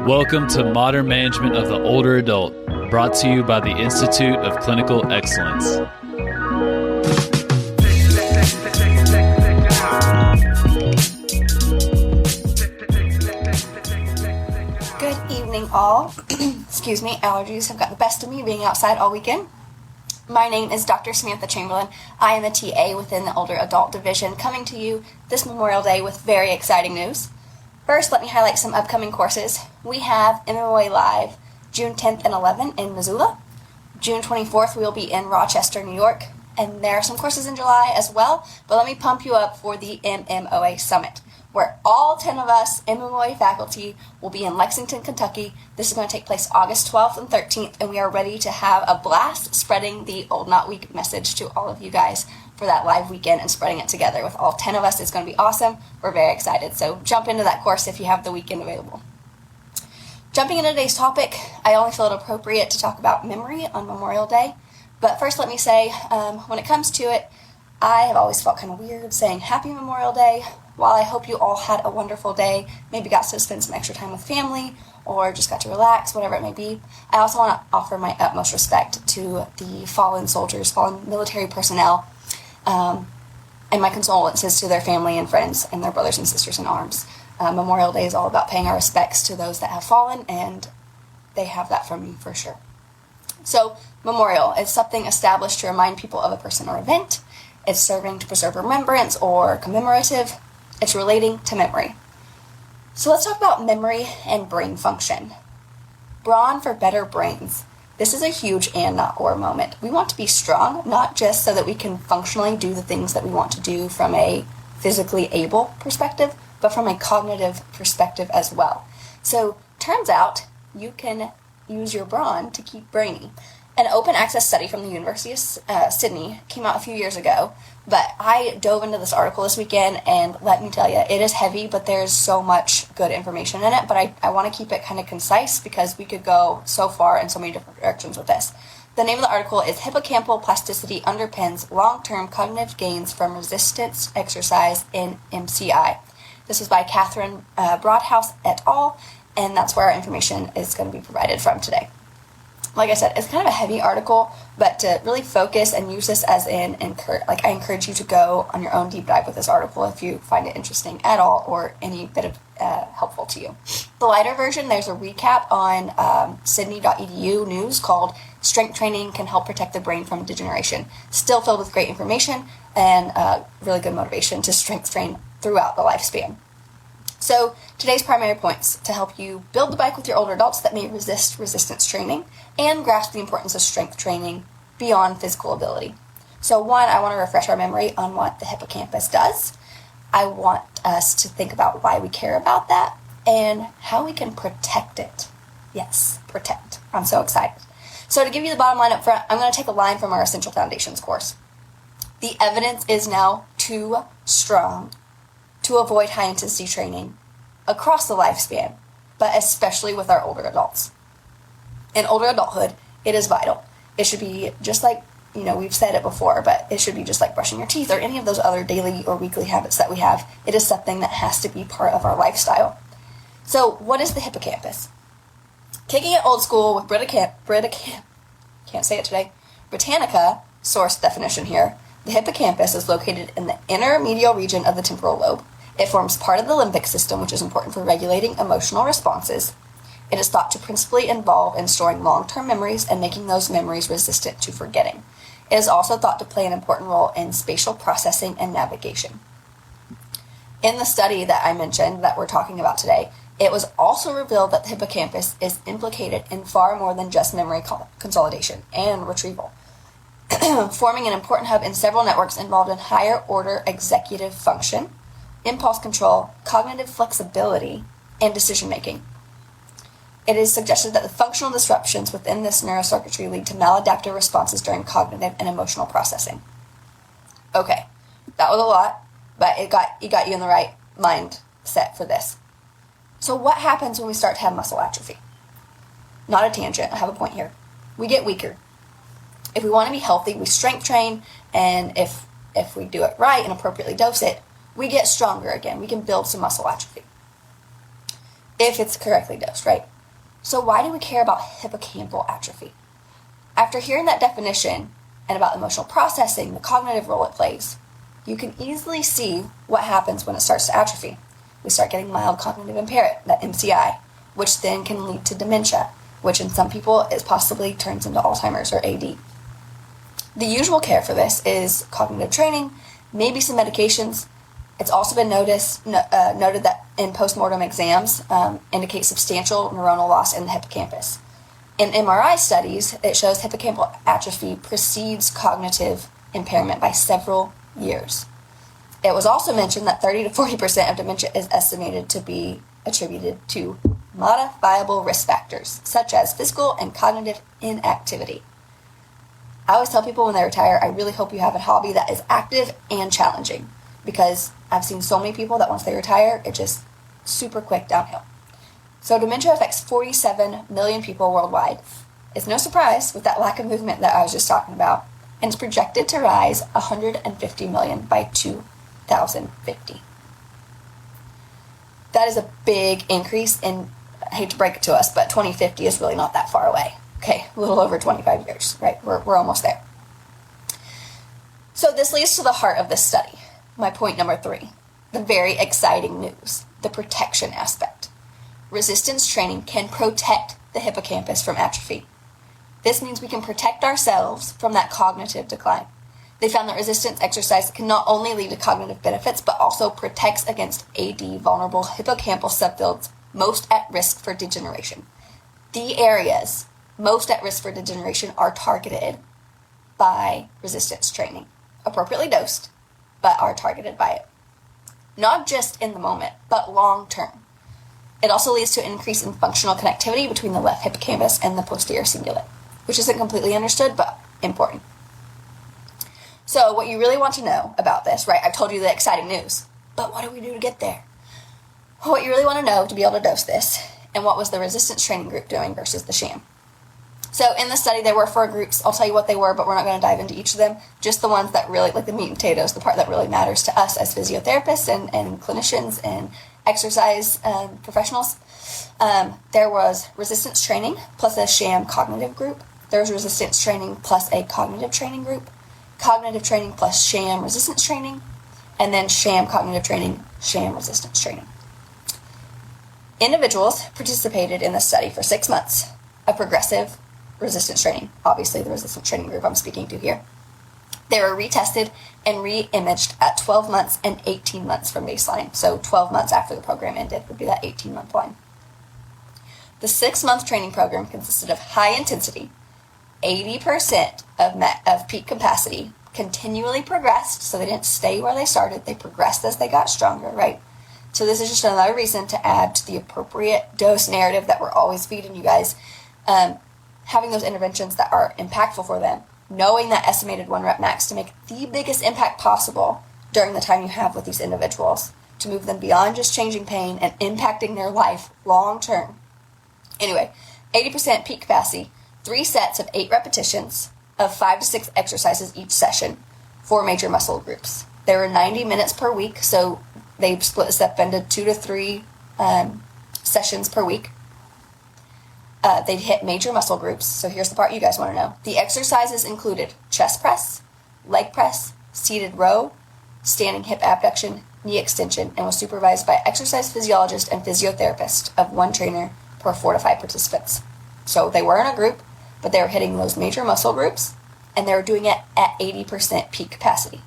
Welcome to Modern Management of the Older Adult, brought to you by the Institute of Clinical Excellence. Good evening, all. Excuse me, allergies have got the best of me being outside all weekend. My name is Dr. Samantha Chamberlain. I am a TA within the Older Adult Division, coming to you this Memorial Day with very exciting news. First, let me highlight some upcoming courses. We have MMOA Live, June 10th and 11th in Missoula. June 24th, we will be in Rochester, New York. And there are some courses in July as well, but let me pump you up for the MMOA Summit, where all 10 of us MMOA faculty will be in Lexington, Kentucky. This is going to take place August 12th and 13th, and we are ready to have a blast spreading the Old Not Weak message to all of you guys for that live weekend and spreading it together with all 10 of us. It's going to be awesome. We're very excited. So jump into that course if you have the weekend available. Jumping into today's topic, I only feel it appropriate to talk about memory on Memorial Day. But first, let me say, when it comes to it, I have always felt kind of weird saying Happy Memorial Day. While I hope you all had a wonderful day, maybe got to spend some extra time with family, or just got to relax, whatever it may be, I also want to offer my utmost respect to the fallen soldiers, fallen military personnel, and my condolences to their family and friends and their brothers and sisters in arms. Memorial Day is all about paying our respects to those that have fallen, and they have that from me for sure. So, memorial is something established to remind people of a person or event. It's serving to preserve remembrance or commemorative. It's relating to memory. So let's talk about memory and brain function. Brawn for better brains. This is a huge and not or moment. We want to be strong, not just so that we can functionally do the things that we want to do from a physically able perspective, but from a cognitive perspective as well. So turns out you can use your brawn to keep brainy. An open access study from the University of Sydney came out a few years ago, but I dove into this article this weekend, and let me tell you, it is heavy, but there's so much good information in it, but I want to keep it kind of concise because we could go so far in so many different directions with this. The name of the article is Hippocampal Plasticity Underpins Long-Term Cognitive Gains from Resistance Exercise in MCI. This is by Catherine Broadhouse et al., and that's where our information is going to be provided from today. Like I said, it's kind of a heavy article, but to really focus and use this as I encourage you to go on your own deep dive with this article if you find it interesting at all or any bit of helpful to you. The lighter version, there's a recap on sydney.edu news called Strength Training Can Help Protect the Brain from Degeneration. Still filled with great information and really good motivation to strength train throughout the lifespan. So today's primary points to help you build the bike with your older adults that may resist resistance training and grasp the importance of strength training beyond physical ability. So one, I want to refresh our memory on what the hippocampus does. I want us to think about why we care about that and how we can protect it. Yes, protect. I'm so excited. So to give you the bottom line up front, I'm going to take a line from our Essential Foundations course. The evidence is now too strong to avoid high-intensity training across the lifespan, but especially with our older adults. In older adulthood, it is vital. It should be just like, we've said it before, but it should be just like brushing your teeth or any of those other daily or weekly habits that we have. It is something that has to be part of our lifestyle. So what is the hippocampus? Kicking it old school with Britannica source definition here, the hippocampus is located in the inner medial region of the temporal lobe. It forms part of the limbic system, which is important for regulating emotional responses. It is thought to principally involve in storing long-term memories and making those memories resistant to forgetting. It is also thought to play an important role in spatial processing and navigation. In the study that I mentioned that we're talking about today, it was also revealed that the hippocampus is implicated in far more than just memory consolidation and retrieval, forming an important hub in several networks involved in higher-order executive function, impulse control, cognitive flexibility, and decision-making. It is suggested that the functional disruptions within this neurocircuitry lead to maladaptive responses during cognitive and emotional processing. Okay, that was a lot, but it got you in the right mindset for this. So what happens when we start to have muscle atrophy? Not a tangent, I have a point here. We get weaker. If we want to be healthy, we strength train, and if we do it right and appropriately dose it, we get stronger again. We can build some muscle atrophy. If it's correctly dosed, right? So why do we care about hippocampal atrophy? After hearing that definition and about emotional processing, the cognitive role it plays, you can easily see what happens when it starts to atrophy. We start getting mild cognitive impairment, that MCI, which then can lead to dementia, which in some people is possibly turns into Alzheimer's or AD. The usual care for this is cognitive training, maybe some medications. It's also been noted that in postmortem exams indicate substantial neuronal loss in the hippocampus. In MRI studies, it shows hippocampal atrophy precedes cognitive impairment by several years. It was also mentioned that 30 to 40% of dementia is estimated to be attributed to modifiable risk factors, such as physical and cognitive inactivity. I always tell people when they retire, I really hope you have a hobby that is active and challenging, because I've seen so many people that once they retire, it just super quick downhill. So dementia affects 47 million people worldwide. It's no surprise with that lack of movement that I was just talking about, and it's projected to rise 150 million by 2050. That is a big increase, and I hate to break it to us, but 2050 is really not that far away. Okay, a little over 25 years, right? We're almost there. So this leads to the heart of this study. My point number 3, the very exciting news, the protection aspect. Resistance training can protect the hippocampus from atrophy. This means we can protect ourselves from that cognitive decline. They found that resistance exercise can not only lead to cognitive benefits, but also protects against AD vulnerable hippocampal subfields most at risk for degeneration. The areas most at risk for degeneration are targeted by resistance training, appropriately dosed, but are targeted by it. Not just in the moment, but long term. It also leads to an increase in functional connectivity between the left hippocampus and the posterior cingulate, which isn't completely understood, but important. So what you really want to know about this, right? I've told you the exciting news, but what do we do to get there? What you really want to know to be able to dose this, and what was the resistance training group doing versus the sham? So in the study, there were 4 groups. I'll tell you what they were, but we're not going to dive into each of them. Just the ones that really, like the meat and potatoes, the part that really matters to us as physiotherapists and clinicians and exercise professionals. There was resistance training plus a sham cognitive group. There was resistance training plus a cognitive training group. Cognitive training plus sham resistance training. And then sham cognitive training, sham resistance training. Individuals participated in the study for 6 months of progressive resistance training. Obviously, the resistance training group I'm speaking to here. They were retested and re-imaged at 12 months and 18 months from baseline. So 12 months after the program ended would be that 18-month line. The 6-month training program consisted of high intensity, 80% of peak capacity, continually progressed, so they didn't stay where they started. They progressed as they got stronger, right? So this is just another reason to add to the appropriate dose narrative that we're always feeding you guys. Having those interventions that are impactful for them, knowing that estimated 1 rep max to make the biggest impact possible during the time you have with these individuals, to move them beyond just changing pain and impacting their life long term. Anyway, 80% peak capacity, 3 sets of 8 repetitions of 5 to 6 exercises each session, 4 major muscle groups. There were 90 minutes per week, so they split this up into 2 to 3 sessions per week. They'd hit major muscle groups, so here's the part you guys want to know. The exercises included chest press, leg press, seated row, standing hip abduction, knee extension, and was supervised by exercise physiologist and physiotherapist of 1 trainer per 4 to 5 participants. So they were in a group, but they were hitting those major muscle groups, and they were doing it at 80% peak capacity.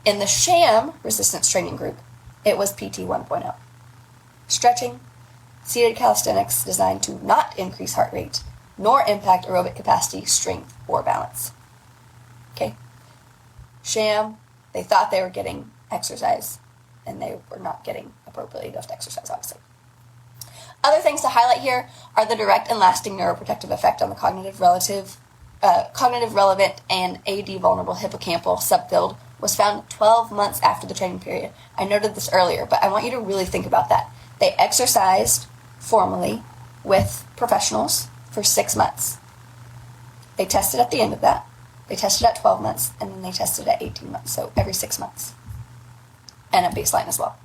In the sham resistance training group, it was PT 1.0. Stretching, seated calisthenics designed to not increase heart rate, nor impact aerobic capacity, strength, or balance. Okay? Sham, they thought they were getting exercise, and they were not getting appropriately dosed exercise, obviously. Other things to highlight here are the direct and lasting neuroprotective effect on the cognitive relevant and AD vulnerable hippocampal subfield was found 12 months after the training period. I noted this earlier, but I want you to really think about that. They exercised formally with professionals for 6 months. They tested at the end of that. They tested at 12 months, and then they tested at 18 months, so every 6 months. And at baseline as well.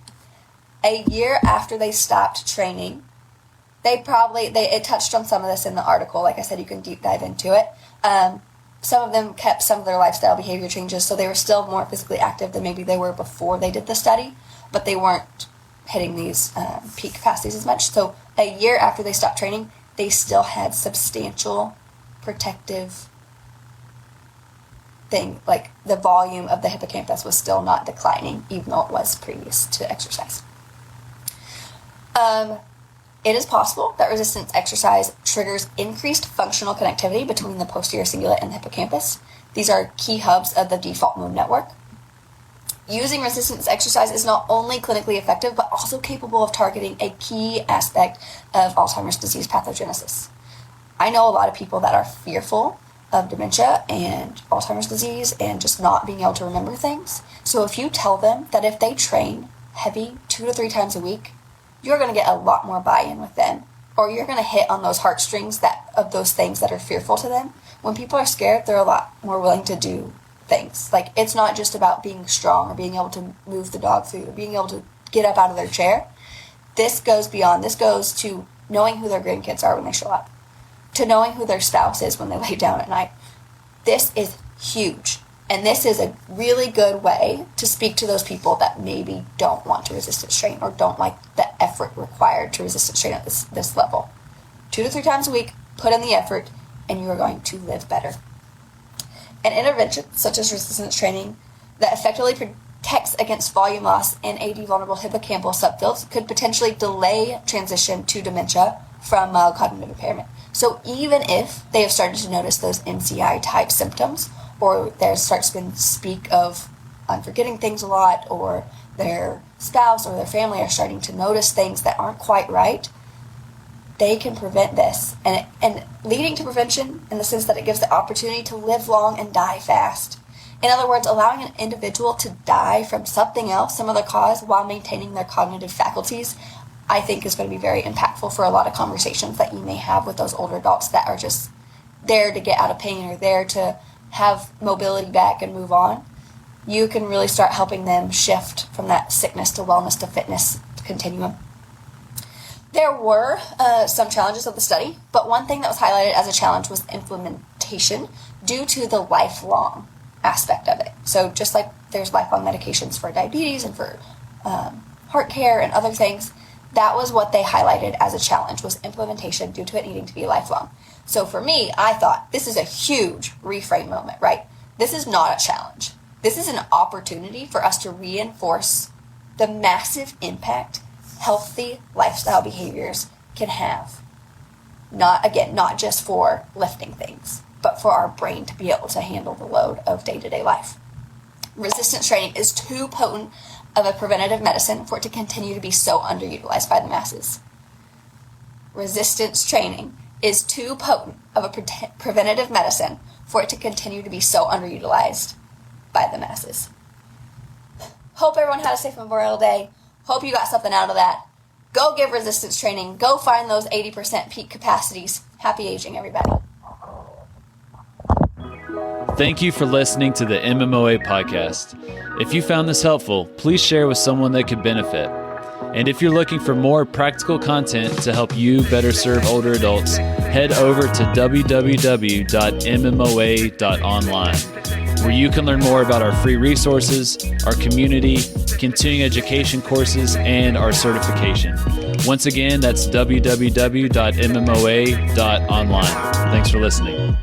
A year after they stopped training, It touched on some of this in the article. Like I said, you can deep dive into it. Some of them kept some of their lifestyle behavior changes, so they were still more physically active than maybe they were before they did the study, but they weren't hitting these peak capacities as much. So a year after they stopped training, they still had substantial protective thing, like the volume of the hippocampus was still not declining, even though it was previous to exercise. It is possible that resistance exercise triggers increased functional connectivity between the posterior cingulate and the hippocampus. These are key hubs of the default mode network. Using resistance exercise is not only clinically effective, but also capable of targeting a key aspect of Alzheimer's disease pathogenesis. I know a lot of people that are fearful of dementia and Alzheimer's disease and just not being able to remember things. So if you tell them that if they train heavy 2 to 3 times a week, you're going to get a lot more buy-in with them, or you're going to hit on those heartstrings of those things that are fearful to them. When people are scared, they're a lot more willing to do things. Like, it's not just about being strong or being able to move the dog food or being able to get up out of their chair. This goes beyond. This goes to knowing who their grandkids are when they show up, to knowing who their spouse is when they lay down at night. This is huge. And this is a really good way to speak to those people that maybe don't want to resistance train or don't like the effort required to resistance train at this level. 2 to 3 times a week, put in the effort, and you are going to live better. An intervention, such as resistance training, that effectively protects against volume loss in AD-vulnerable hippocampal subfields could potentially delay transition to dementia from mild cognitive impairment. So even if they have started to notice those MCI-type symptoms, or there starts to speak of forgetting things a lot, or their spouse or their family are starting to notice things that aren't quite right, they can prevent this. And leading to prevention in the sense that it gives the opportunity to live long and die fast. In other words, allowing an individual to die from something else, some other cause, while maintaining their cognitive faculties, I think is going to be very impactful for a lot of conversations that you may have with those older adults that are just there to get out of pain or there to have mobility back and move on. You can really start helping them shift from that sickness to wellness to fitness continuum. There were some challenges of the study, but one thing that was highlighted as a challenge was implementation due to the lifelong aspect of it. So just like there's lifelong medications for diabetes and for heart care and other things, that was what they highlighted as a challenge, was implementation due to it needing to be lifelong. So for me, I thought this is a huge reframe moment, right? This is not a challenge. This is an opportunity for us to reinforce the massive impact healthy lifestyle behaviors can have. Not just for lifting things, but for our brain to be able to handle the load of day-to-day life. Resistance training is too potent of a preventative medicine for it to continue to be so underutilized by the masses. Resistance training is too potent of a preventative medicine for it to continue to be so underutilized by the masses. Hope everyone had a safe Memorial Day. Hope you got something out of that. Go give resistance training. Go find those 80% peak capacities. Happy aging, everybody. Thank you for listening to the MMOA podcast. If you found this helpful, please share with someone that could benefit. And if you're looking for more practical content to help you better serve older adults, head over to www.mmoa.online, where you can learn more about our free resources, our community, continuing education courses, and our certification. Once again, that's www.mmoa.online. Thanks for listening.